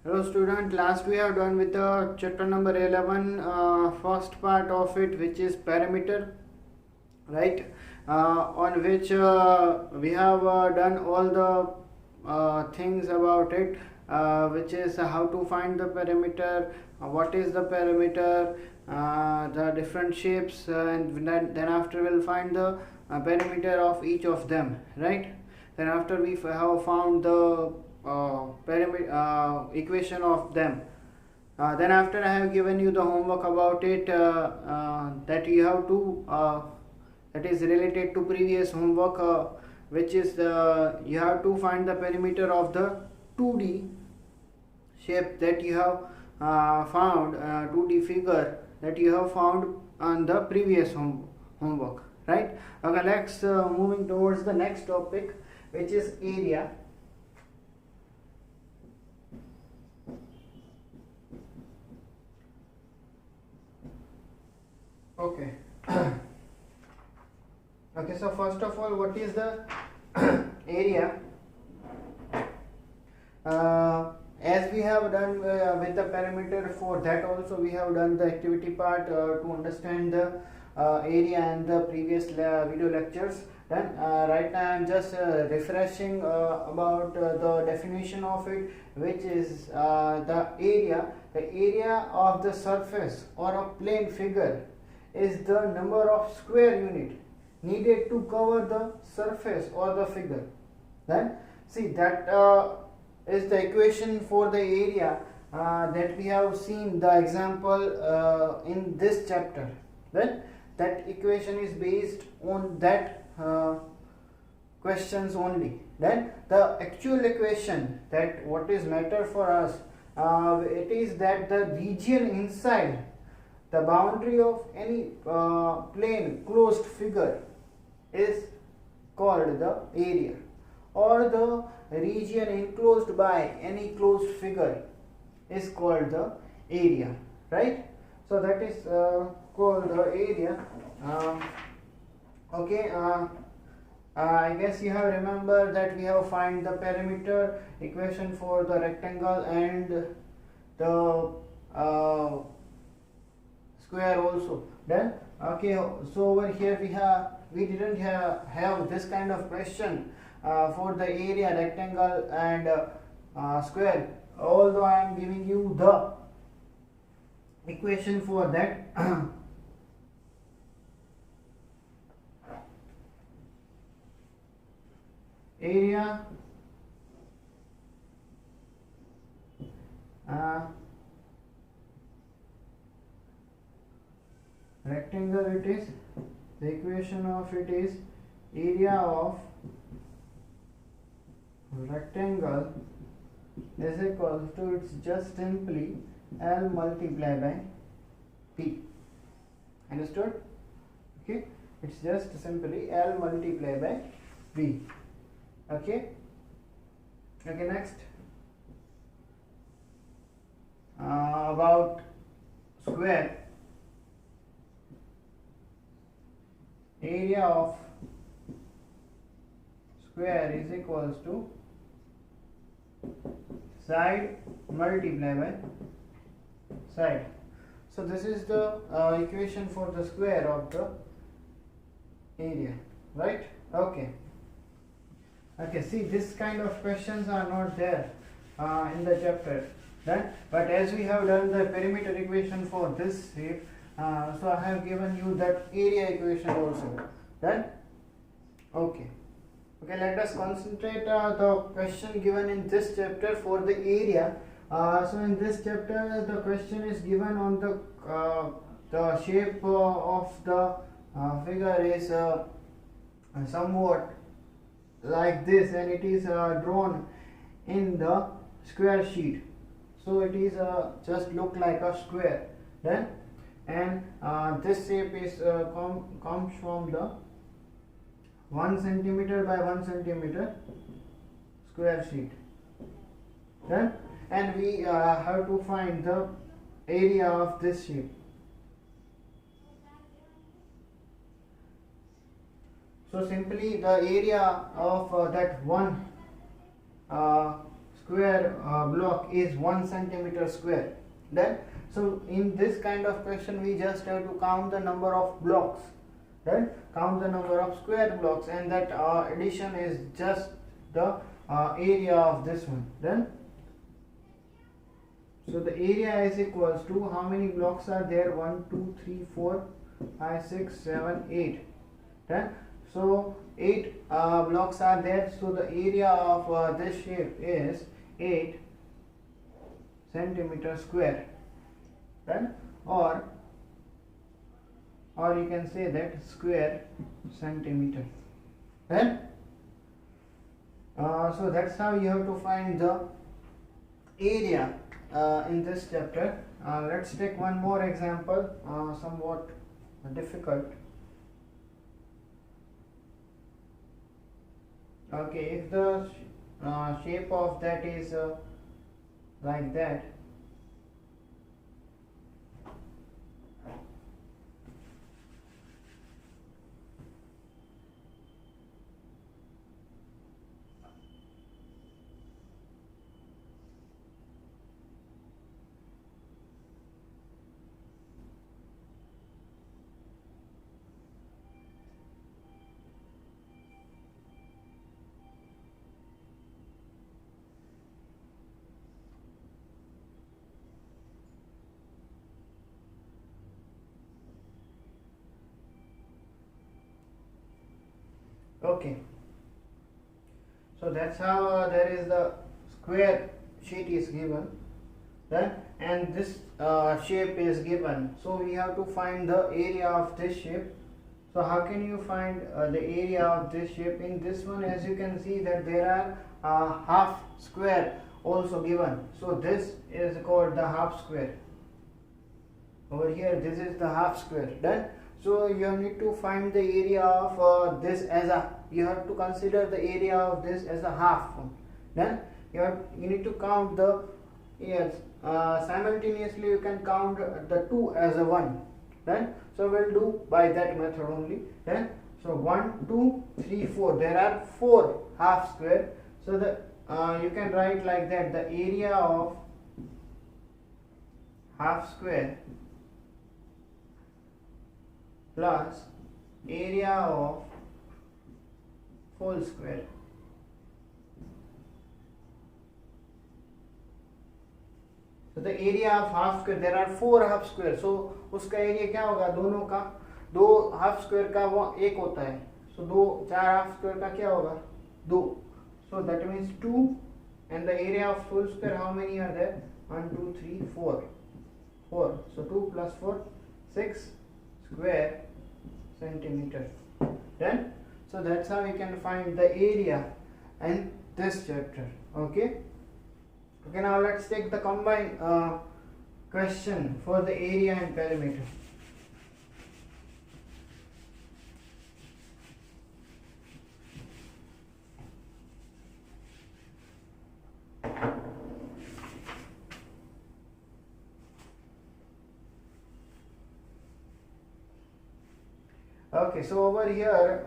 Hello student, last we have done with the chapter number 11, first part of it, which is parameter, right? On which we have done all the things about it, which is how to find the parameter, what is the parameter, the different shapes, and then after we'll find the parameter of each of them, right? Then after we have found the equation of them, then after I have given you the homework about it, that you have to that is related to previous homework, which is you have to find the perimeter of the 2D shape that you have found, 2D figure that you have found on the previous homework, right? Okay, let's moving towards the next topic, which is area. Okay. Okay, so first of all, what is the area? As we have done with the parameter, for that also we have done the activity part to understand the area and the previous video lectures. Then right now I am just refreshing about the definition of it, which is the area. The area of the surface or a plane figure is the number of square unit needed to cover the surface or the figure. Then see that is the equation for the area that we have seen the example in this chapter. Then that equation is based on that questions only. Then the actual equation, that what is matter for us, it is that the region inside the boundary of any plane closed figure is called the area, or the region enclosed by any closed figure is called the area, right? So that is called the area. Okay, I guess you have remember that we have find the perimeter equation for the rectangle and the square also. Then okay, so over here we didn't have this kind of question for the area, rectangle and square, although I am giving you the equation for that. Area rectangle, it is the equation of it is area of rectangle is equal to, it's just simply L multiplied by P. Understood? Okay, it's just simply L multiplied by P. Okay. Okay, next about square. Area of square is equals to side multiplied by side. So this is the equation for the square of the area, right? Okay. Okay, see, this kind of questions are not there in the chapter. Then, but as we have done the perimeter equation for this shape, so I have given you that area equation also. Then, okay. Okay, let us concentrate the question given in this chapter for the area. So in this chapter, the question is given on the shape of the figure is somewhat like this, and it is drawn in the square sheet. So it is just look like a square. Then, and this shape is comes from the 1 centimeter by 1 centimeter square sheet. Then, and we have to find the area of this shape. So simply the area of that one square block is 1 centimeter square. Then so in this kind of question we just have to count the number of blocks, right? Count the number of square blocks, and that addition is just the area of this one. Then so the area is equals to how many blocks are there? 1 2 3 4 5 6 7 8. Then so 8 blocks are there, so the area of this shape is 8 centimeter square. Then or you can say that square centimeter. Then so that's how you have to find the area in this chapter. Let's take one more example, somewhat difficult. Okay, if the shape of that is like that, okay, so that's how there is the square sheet is given, right? And this shape is given, so we have to find the area of this shape. So how can you find the area of this shape? In this one, as you can see that there are half square also given, so this is called the half square. Over here this is the half square. Done. So you need to find the area of this as a, you have to consider the area of this as a half. Then you need to count the years. Simultaneously you can count the 2 as a 1. Then so we'll do by that method only. Then so 1 2 3 4, there are 4 half square, so the you can write like that, the area of half square plus area of whole square. So the area of half square, there are 4 half square, so उसका area क्या होगा? दोनों का, दो half square का वो एक होता है, so दो 4 हाफ स्क्वायर का क्या होगा? 2. So that means 2, and the area of full square, how many are there? 1 2 3 4. 4. So 2 plus 4, 6 square centimeter. Then so that's how we can find the area in this chapter. Okay. Okay, now let's take the combined question for the area and perimeter. Okay, so over here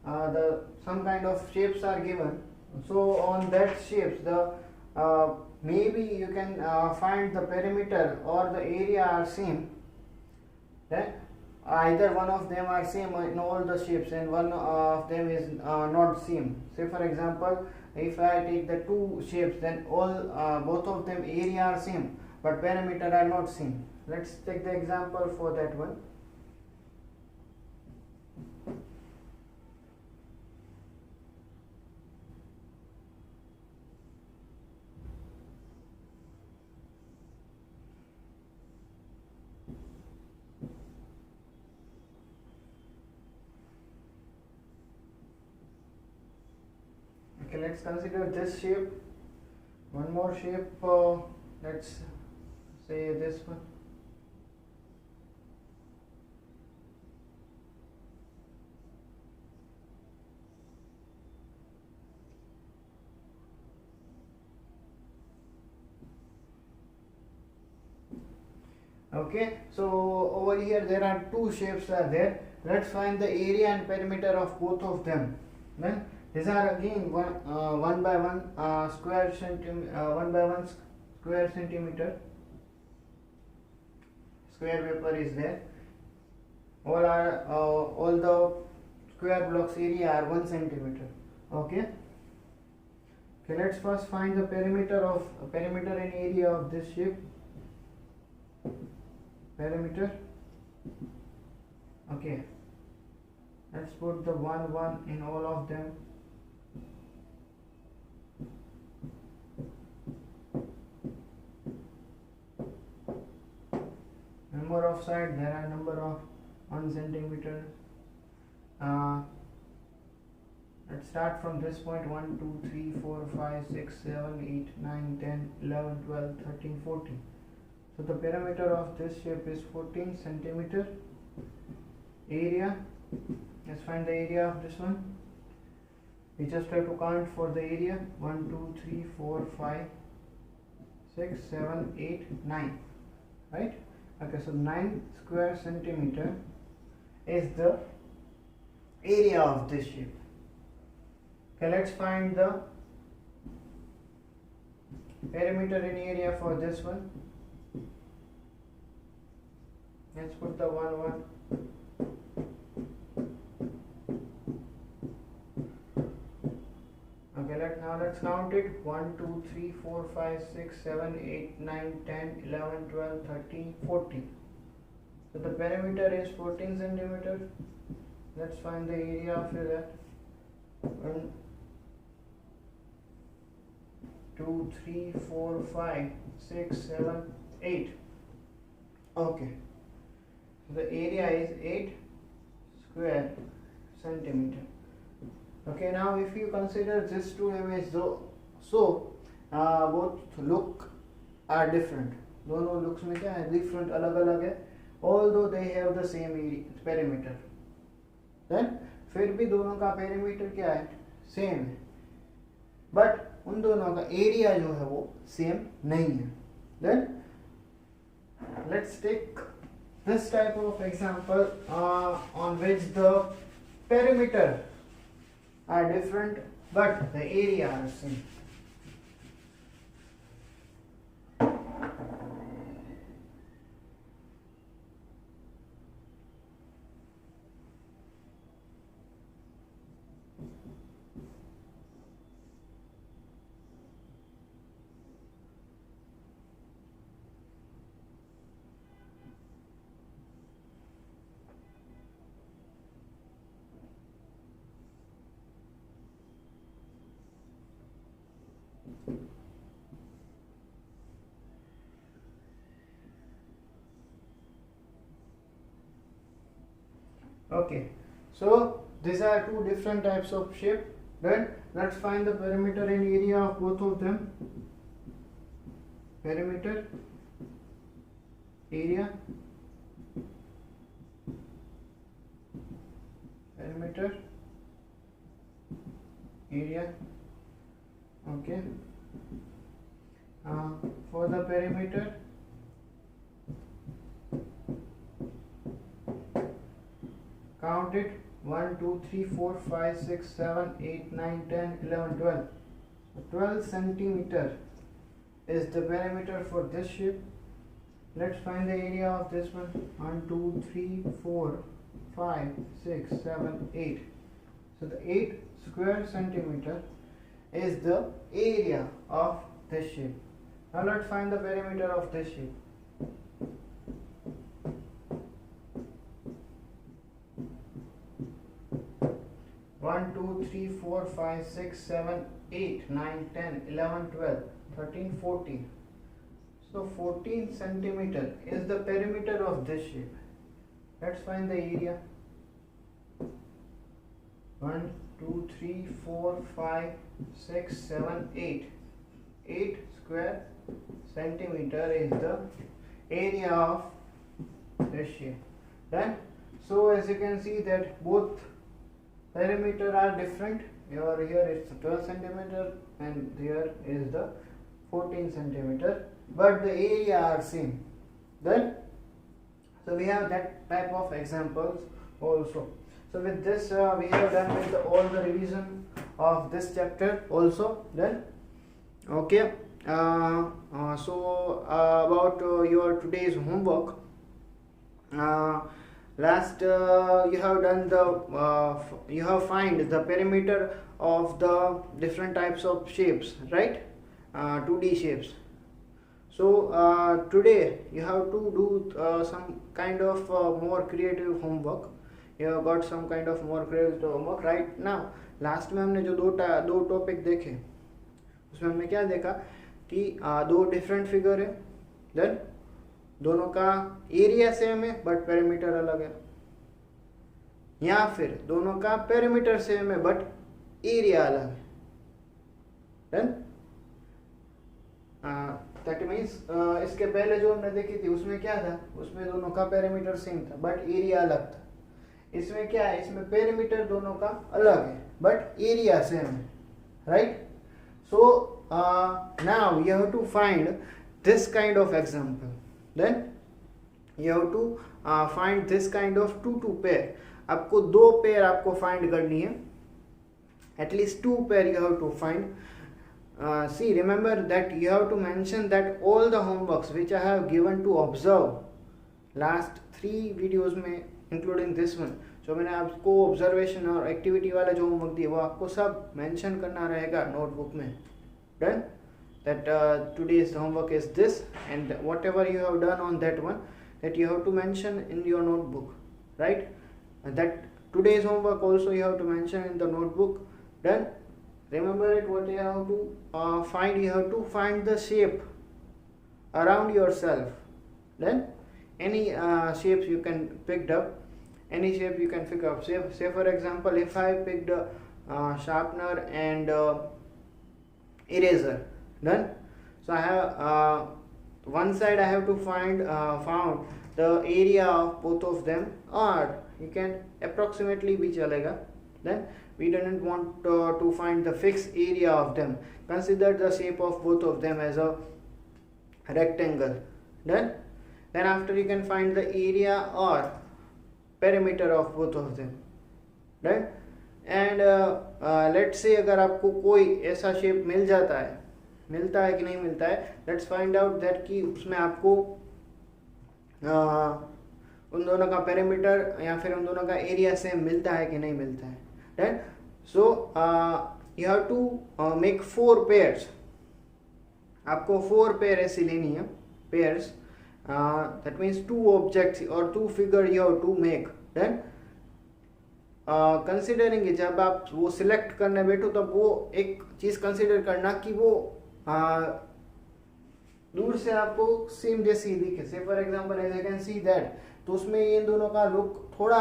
the some kind of shapes are given. So on that shapes, the maybe you can find the perimeter or the area are same. Then either one of them are same in all the shapes, and one of them is not same. Say for example, if I take the two shapes, then all both of them area are same, but perimeter are not same. Let's take the example for that one. Okay, let's consider this shape. One more shape, let's say this one. Okay, so over here there are two shapes are there. Let's find the area and perimeter of both of them. Then These are again one by one square centimeter, 1 by 1 square centimeter square paper is there. All the square blocks area are 1 centimeter. Okay. Okay, let's first find the perimeter and area of this shape. Perimeter. Okay. Let's put the 1 1 in all of them. Number of sides, there are number of 1 centimeter. Let's start from this point. 1 2 3 4 5 6 7 8 9 10 11 12 13 14. So the perimeter of this shape is 14 centimeter. Area, let's find the area of this one. We just have to count for the area. 1 2 3 4 5 6 7 8 9, right? Okay, so 9 square centimeter is the area of this shape. Okay, let's find the perimeter and area for this one. Let's put the 1 1. Okay, let's count it. 1 2 3 4 5 6 7 8 9 10 11 12 13 14. So the perimeter is 14 centimeter. Let's find the area after that. 1 2 3 4 5 6 7 8. Okay, so the area is 8 square centimeter. Okay, now if you consider these two images, so both look are different. दोनों looks में क्या है, different, अलग अलग है. Although they have the same perimeter, then फिर भी दोनों का perimeter क्या है, same है. But उन दोनों का area जो है वो same नहीं है. Then let's take this type of example on which the perimeter are different but the area are same. Okay, so these are two different types of shape. Then let's find the perimeter and area of both of them. Perimeter, area, perimeter, area. Okay, for the perimeter, count it. 1 2 3 4 5 6 7 8 9 10 11 12. 12 centimeter is the perimeter for this shape. Let's find the area of this one. 1 2 3 4 5 6 7 8. So the 8 square centimeter is the area of this shape. Now let's find the perimeter of this shape. 1 2 3 4 5 6 7 8 9 10 11 12 13 14. So 14 centimeter is the perimeter of this shape. Let's find the area. 1 2 3 4 5 6 7 8. 8 square centimeter is the area of this shape. Then, so as you can see that both perimeter are different. Here it's 12 centimeter and here is the 14 centimeter, but the area are same. Then, so we have that type of examples also. So with this we have done with all the revision of this chapter also. Then okay, about your today's homework. Last you have done the you have find the perimeter of the different types of shapes, right? 2D shapes. So today you have to do some kind of more creative homework. You have got some kind of more creative homework right now. Last में हमने जो दो topic देखे उसमें हमने क्या देखा कि दो डिफरेंट फिगर है, देन दोनों का एरिया सेम है बट पेरीमीटर अलग है, या फिर दोनों का पेरीमीटर सेम है बट एरिया अलग है. देन दैट मीन्स इसके पहले जो हमने देखी थी उसमें क्या था, उसमें दोनों का पेरीमीटर सेम था बट एरिया अलग था. इसमें क्या है, इसमें पेरीमीटर दोनों का अलग है बट एरिया सेम है, right? So now you have to find this kind of example. Then you have to find this kind of two pair. आपको दो पेयर आपको फाइंड करनी है, at least two pair you have to find. See, remember that you have to mention that all the homeworks which I have given to observe last 3 videos में including this one, जो मैंने आपको observation और activity वाला जो homework दिया वो आपको सब मेंशन करना रहेगा नोटबुक में. Done? that today's homework is this, and whatever you have done on that one, that you have to mention in your notebook, right? And that today's homework also you have to mention in the notebook. Done? Remember it, what you have to find, you have to find the shape around yourself. Then any shapes you can picked up, any shape you can pick up. Say for example, if I picked a sharpener and eraser, done. So I have one side I have to found the area of both of them, or you can approximately भी चलेगा. Then we didn't want to find the fixed area of them. Consider the shape of both of them as a rectangle. Then after you can find the area or perimeter of both of them, right? And let's say अगर आपको कोई ऐसा shape मिलता है कि नहीं मिलता है, लेट्स फाइंड आउट दैट कि उसमें आपको उन दोनों का पेरीमीटर या फिर उन दोनों का एरिया सेम मिलता है कि नहीं मिलता है. Right? So you have to make 4 pairs. आपको 4 पेयर ऐसी लेनी है, पेयर्स. दैट मीन्स 2 ऑब्जेक्ट्स और 2 figure you have to make. Then considering जब आप वो सिलेक्ट करने बैठो तब वो एक चीज कंसिडर करना कि वो दूर से आपको सेम जैसी दिखे. Say for example as I can see that, तो उसमें इन दोनों का लुक थोड़ा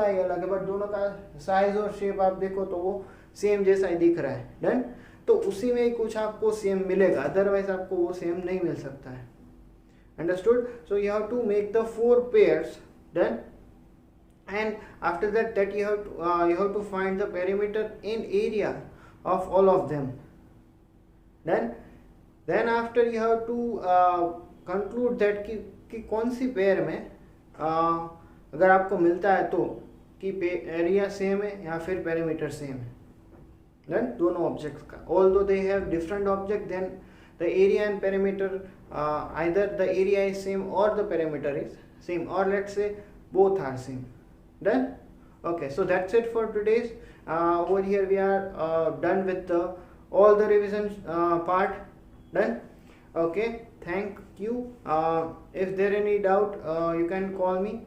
ही अलग है, बट दोनों का साइज और शेप आप देखो तो वो सेम जैसा ही दिख रहा है. डन? तो उसी में ही कुछ आपको सेम मिलेगा, अदरवाइज आपको वो सेम नहीं मिल सकता है. Understood? So you have to make the 4 pairs. Done? And after that you have to find the perimeter and area of all of them. Then after you have to conclude that कि कौन सी pair में अगर आपको मिलता है तो कि area same है या फिर पेरीमीटर सेम है. देन दोनों ऑब्जेक्ट्स का, although they have different object, then the area and perimeter either the area is same or the perimeter is same, or let's say both are same. Done? Okay, so that's it for today's. Over here we are done with all the revision part. Done? Okay, thank you. If there any doubt, you can call me.